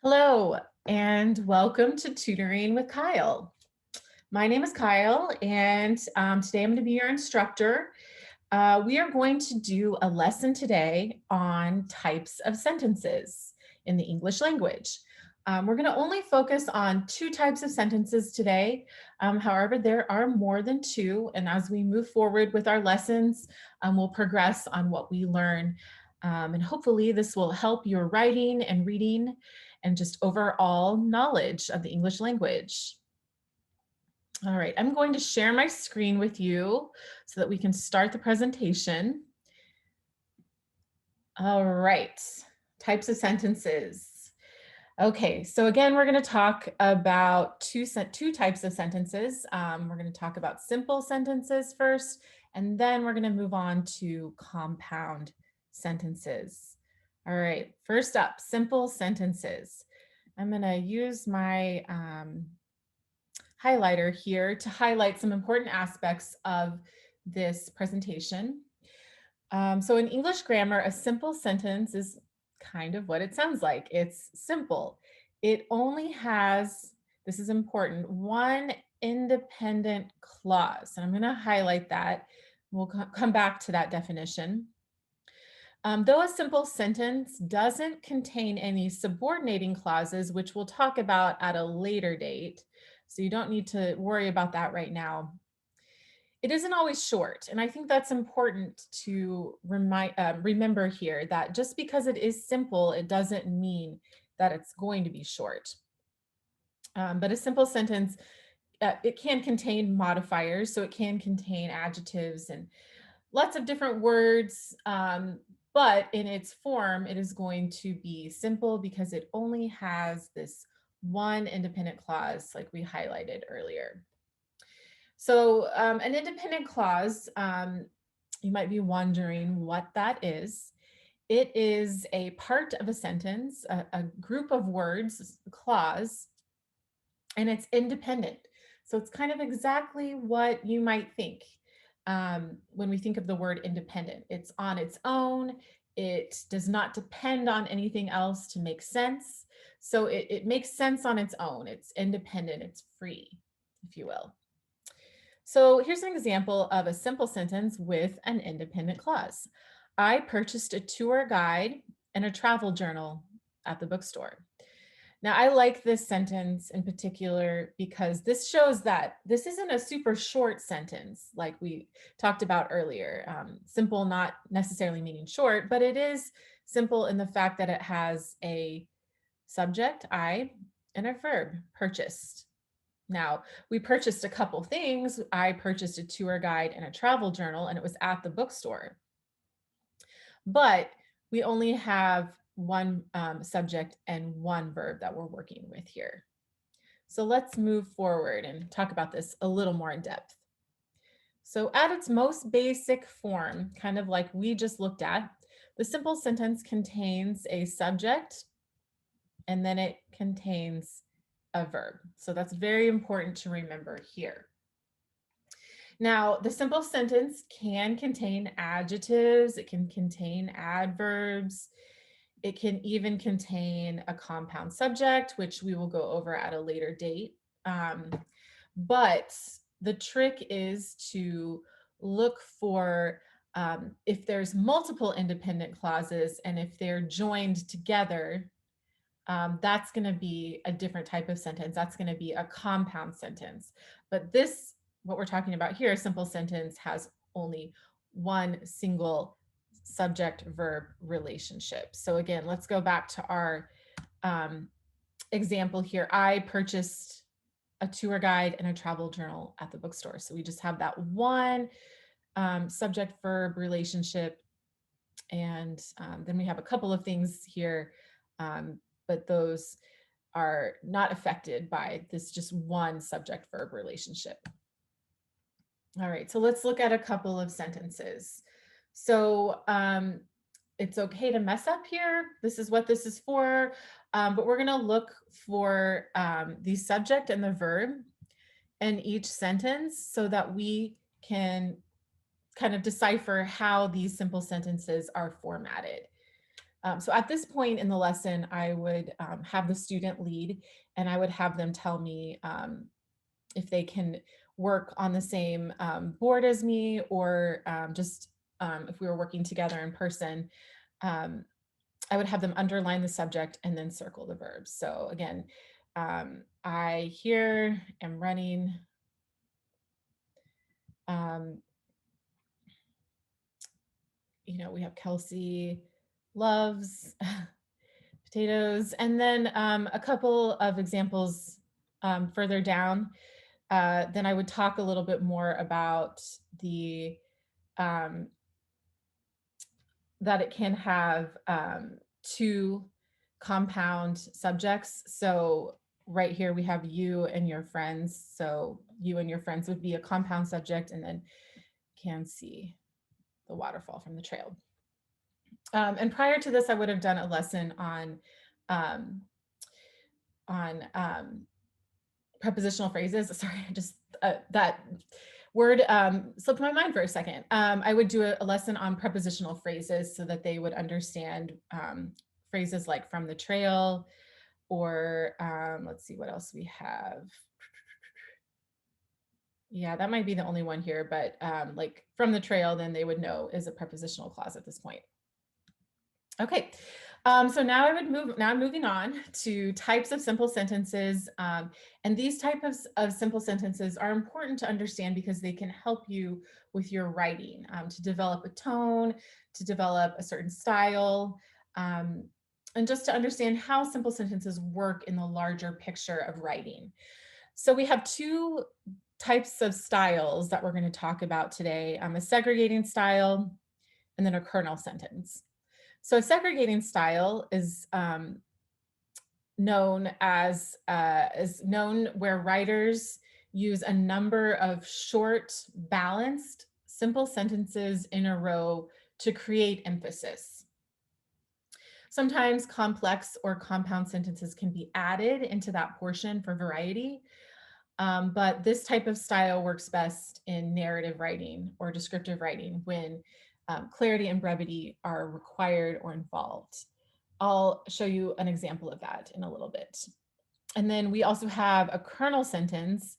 Hello, and welcome to Tutoring with Kyle. My name is Kyle, and today I'm going to be your instructor. We are going to do a lesson today on types of sentences in the English language. We're going to only focus on two types of sentences today. However, there are more than two, and as we move forward with our lessons, we'll progress on what we learn. And hopefully this will help your writing and reading and just overall knowledge of the English language. All right, I'm going to share my screen with you so that we can start the presentation. All right, types of sentences. Okay, so again, we're going to talk about two types of sentences. We're going to talk about simple sentences first, and then we're going to move on to compound sentences. All right, first up, simple sentences. I'm going to use my highlighter here to highlight some important aspects of this presentation. So in English grammar, a simple sentence is kind of what it sounds like. It's simple. It only has, this is important, one independent clause. And I'm going to highlight that. We'll come back to that definition. Though a simple sentence doesn't contain any subordinating clauses, which we'll talk about at a later date, so you don't need to worry about that right now. It isn't always short, and I think that's important to remember here, that just because it is simple, it doesn't mean that it's going to be short. But a simple sentence, it can contain modifiers, so it can contain adjectives and lots of different words, but in its form, it is going to be simple because it only has this one independent clause like we highlighted earlier. So an independent clause, you might be wondering what that is. It is a part of a sentence, a group of words, clause, and it's independent. So it's kind of exactly what you might think when we think of the word independent. It's on its own. It does not depend on anything else to make sense. So it makes sense on its own. It's independent. It's free, if you will. So here's an example of a simple sentence with an independent clause. I purchased a tour guide and a travel journal at the bookstore. Now, I like this sentence in particular because this shows that this isn't a super short sentence like we talked about earlier. Simple not necessarily meaning short, but it is simple in the fact that it has a subject, I, and a verb, purchased. Now, we purchased a couple things. I purchased a tour guide and a travel journal, and it was at the bookstore. But we only have one subject and one verb that we're working with here. So let's move forward and talk about this a little more in depth. So at its most basic form, kind of like we just looked at, the simple sentence contains a subject and then it contains a verb. So that's very important to remember here. Now, the simple sentence can contain adjectives, it can contain adverbs, it can even contain a compound subject, which we will go over at a later date. But the trick is to look for if there's multiple independent clauses and if they're joined together, that's going to be a different type of sentence. That's going to be a compound sentence. But this, what we're talking about here, a simple sentence has only one single subject verb relationship. So again, let's go back to our example here. I purchased a tour guide and a travel journal at the bookstore. So we just have that one subject verb relationship. And then we have a couple of things here, but those are not affected by this just one subject verb relationship. All right, so let's look at a couple of sentences. So it's okay to mess up here. This is what this is for, but we're gonna look for the subject and the verb in each sentence so that we can kind of decipher how these simple sentences are formatted. So at this point in the lesson, I would have the student lead, and I would have them tell me if they can work on the same board as me, or just if we were working together in person. Um, I would have them underline the subject and then circle the verbs. So again, I here am running. Um, we have Kelsey loves potatoes. And then a couple of examples further down. Then I would talk a little bit more about the um, that it can have two compound subjects. So right here we have you and your friends. So you and your friends would be a compound subject, and then can see the waterfall from the trail. And prior to this, I would have done a lesson um, on prepositional phrases. Sorry, I just that word slipped my mind for a second. I would do a lesson on prepositional phrases so that they would understand phrases like from the trail, or let's see what else we have. Yeah, that might be the only one here, but like from the trail, then they would know is a prepositional clause at this point. Okay, so now I'm moving on to types of simple sentences. And these types of simple sentences are important to understand because they can help you with your writing, to develop a tone, to develop a certain style, um, and just to understand how simple sentences work in the larger picture of writing. So we have two types of styles that we're going to talk about today, a segregating style and then a kernel sentence. So a segregating style is known is known where writers use a number of short, balanced, simple sentences in a row to create emphasis. Sometimes complex or compound sentences can be added into that portion for variety, but this type of style works best in narrative writing or descriptive writing when clarity and brevity are required or involved. I'll show you an example of that in a little bit. And then we also have a kernel sentence,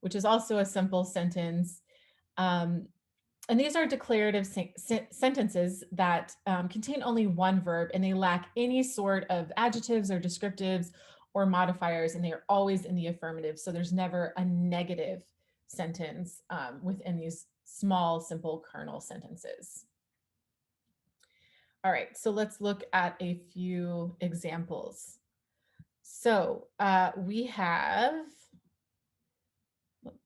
which is also a simple sentence. Um, and these are declarative sentences that contain only one verb, and they lack any sort of adjectives or descriptives or modifiers, and they are always in the affirmative. So there's never a negative sentence within these small, simple kernel sentences. All right, so let's look at a few examples. So we have,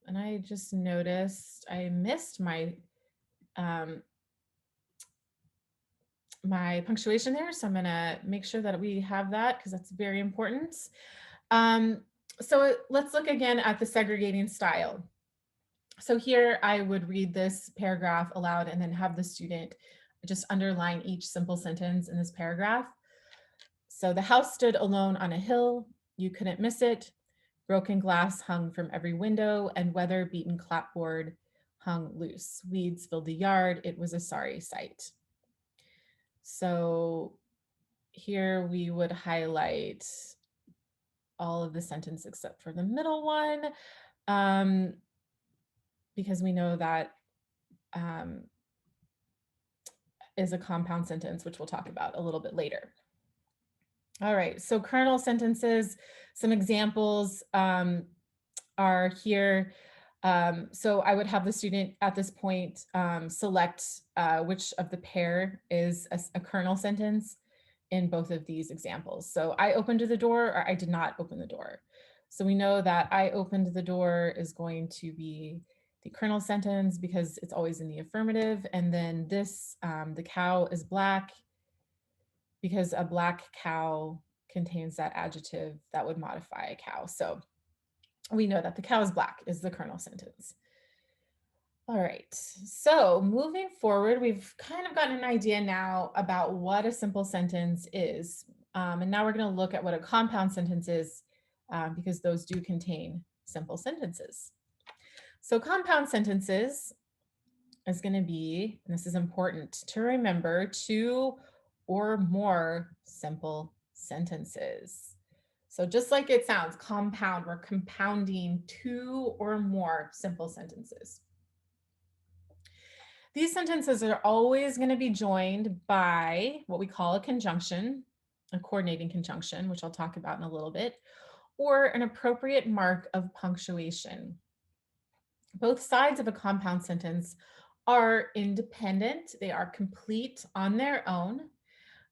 and I just noticed I missed my punctuation there. So I'm gonna make sure that we have that because that's very important. So let's look again at the segregating style. So here I would read this paragraph aloud and then have the student just underline each simple sentence in this paragraph. So the house stood alone on a hill, you couldn't miss it. Broken glass hung from every window and weather-beaten clapboard hung loose. Weeds filled the yard, it was a sorry sight. So here we would highlight all of the sentence except for the middle one, because we know that is a compound sentence, which we'll talk about a little bit later. All right, so kernel sentences, some examples are here. So I would have the student at this point select which of the pair is a kernel sentence in both of these examples. So I opened the door or I did not open the door. So we know that I opened the door is going to be the kernel sentence because it's always in the affirmative. And then this, the cow is black, because a black cow contains that adjective that would modify a cow. So we know that the cow is black is the kernel sentence. All right, so moving forward, we've kind of gotten an idea now about what a simple sentence is. And now we're going to look at what a compound sentence is, because those do contain simple sentences. So compound sentences is going to be, and this is important to remember, two or more simple sentences. So just like it sounds, compound, we're compounding 2 or more simple sentences. These sentences are always going to be joined by what we call a conjunction, a coordinating conjunction, which I'll talk about in a little bit, or an appropriate mark of punctuation. Both sides of a compound sentence are independent, they are complete on their own,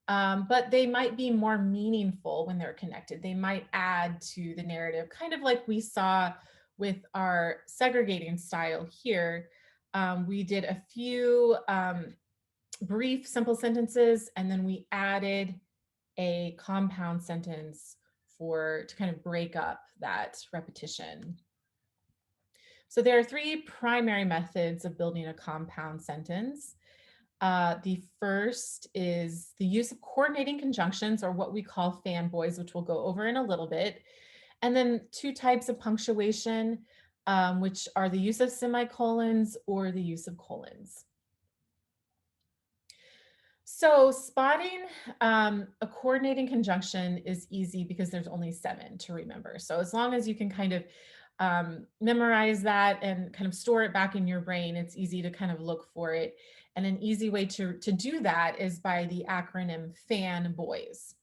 but they might be more meaningful when they're connected. They might add to the narrative, kind of like we saw with our segregating style here. We did a few brief, simple sentences, and then we added a compound sentence to kind of break up that repetition. So there are 3 primary methods of building a compound sentence. The first is the use of coordinating conjunctions, or what we call fanboys, which we'll go over in a little bit. And then 2 types of punctuation, which are the use of semicolons or the use of colons. So spotting a coordinating conjunction is easy because there's only 7 to remember. So as long as you can kind of memorize that and kind of store it back in your brain, it's easy to kind of look for it. And an easy way to do that is by the acronym FANBOYS.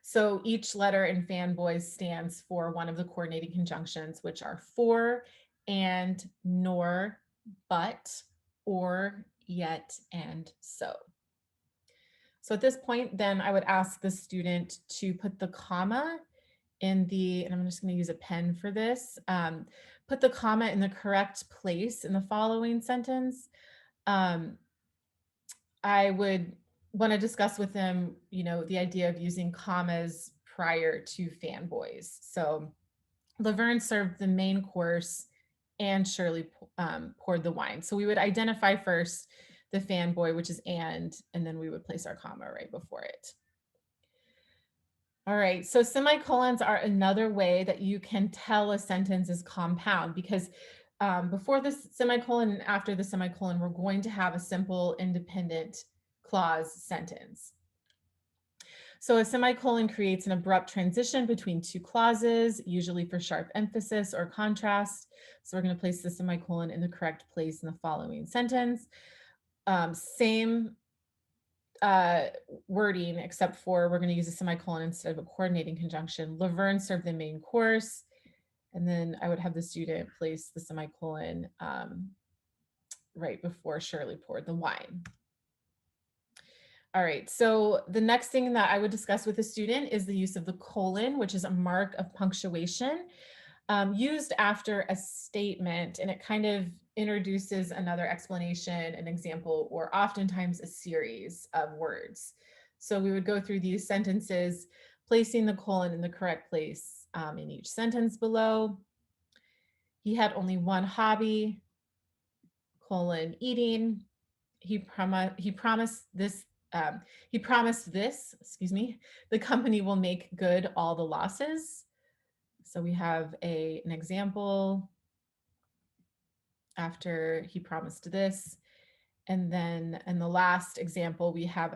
So each letter in FANBOYS stands for one of the coordinating conjunctions, which are for, and, nor, but, or, yet, and so. So at this point, then I would ask the student to put the comma in the, and I'm just going to use a pen for this, put the comma in the correct place in the following sentence. I would want to discuss with them, the idea of using commas prior to fanboys. So Laverne served the main course and Shirley poured the wine. So we would identify first the fanboy, which is and then we would place our comma right before it. All right, so semicolons are another way that you can tell a sentence is compound, because before the semicolon and after the semicolon, we're going to have a simple independent clause sentence. So a semicolon creates an abrupt transition between 2 clauses, usually for sharp emphasis or contrast. So we're going to place the semicolon in the correct place in the following sentence. Same wording, except for we're going to use a semicolon instead of a coordinating conjunction. Laverne served the main course. And then I would have the student place the semicolon right before Shirley poured the wine. All right, so the next thing that I would discuss with the student is the use of the colon, which is a mark of punctuation used after a statement, and it kind of introduces another explanation, an example, or oftentimes a series of words. So we would go through these sentences, placing the colon in the correct place in each sentence below. He had only one hobby, colon, eating. He promised this, excuse me, the company will make good all the losses. So we have an example after he promised this. And then in the last example, we have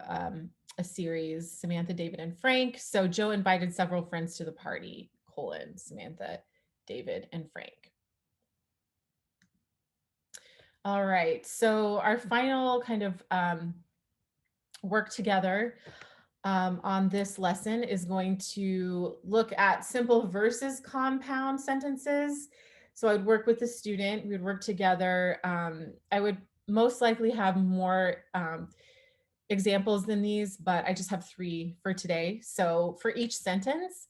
a series, Samantha, David, and Frank. So Joe invited several friends to the party, colon, Samantha, David, and Frank. All right, so our final kind of work together on this lesson is going to look at simple versus compound sentences. So I'd work with the student, we would work together. I would most likely have more examples than these, but I just have 3 for today. So for each sentence,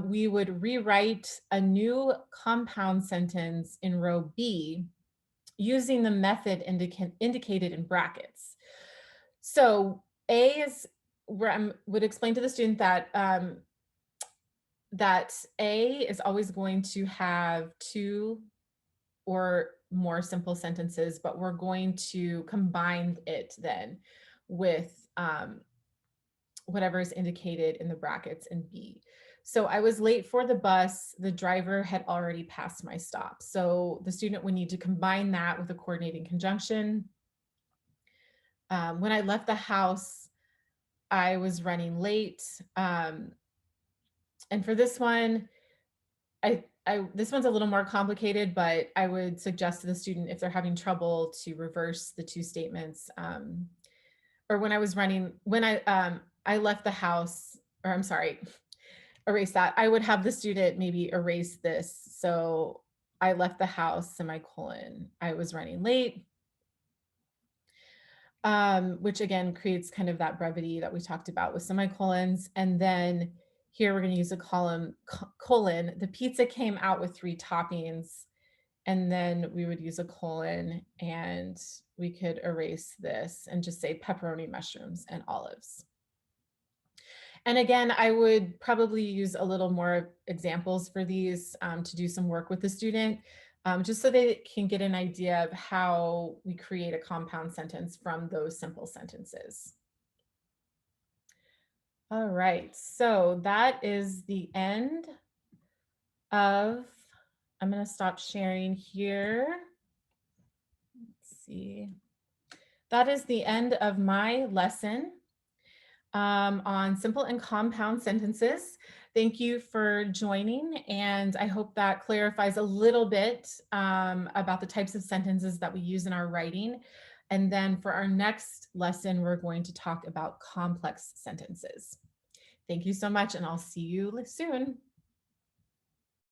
we would rewrite a new compound sentence in row B using the method indicated in brackets. So A is where I would explain to the student that that A is always going to have 2 or more simple sentences, but we're going to combine it then with whatever is indicated in the brackets in B. So I was late for the bus. The driver had already passed my stop. So the student would need to combine that with a coordinating conjunction. When I left the house, I was running late. And for this one, this one's a little more complicated, but I would suggest to the student if they're having trouble to reverse the two statements. Or when I left the house, or I'm sorry, erase that. I would have the student maybe erase this. So I left the house, semicolon. I was running late, which again creates kind of that brevity that we talked about with semicolons. And then here we're going to use a colon. The pizza came out with 3 toppings. And then we would use a colon and we could erase this and just say pepperoni, mushrooms, and olives. And again, I would probably use a little more examples for these to do some work with the student, just so they can get an idea of how we create a compound sentence from those simple sentences. All right, so that is the end of, I'm going to stop sharing here. Let's see. That is the end of my lesson on simple and compound sentences. Thank you for joining, and I hope that clarifies a little bit about the types of sentences that we use in our writing. And then for our next lesson, we're going to talk about complex sentences. Thank you so much, and I'll see you soon.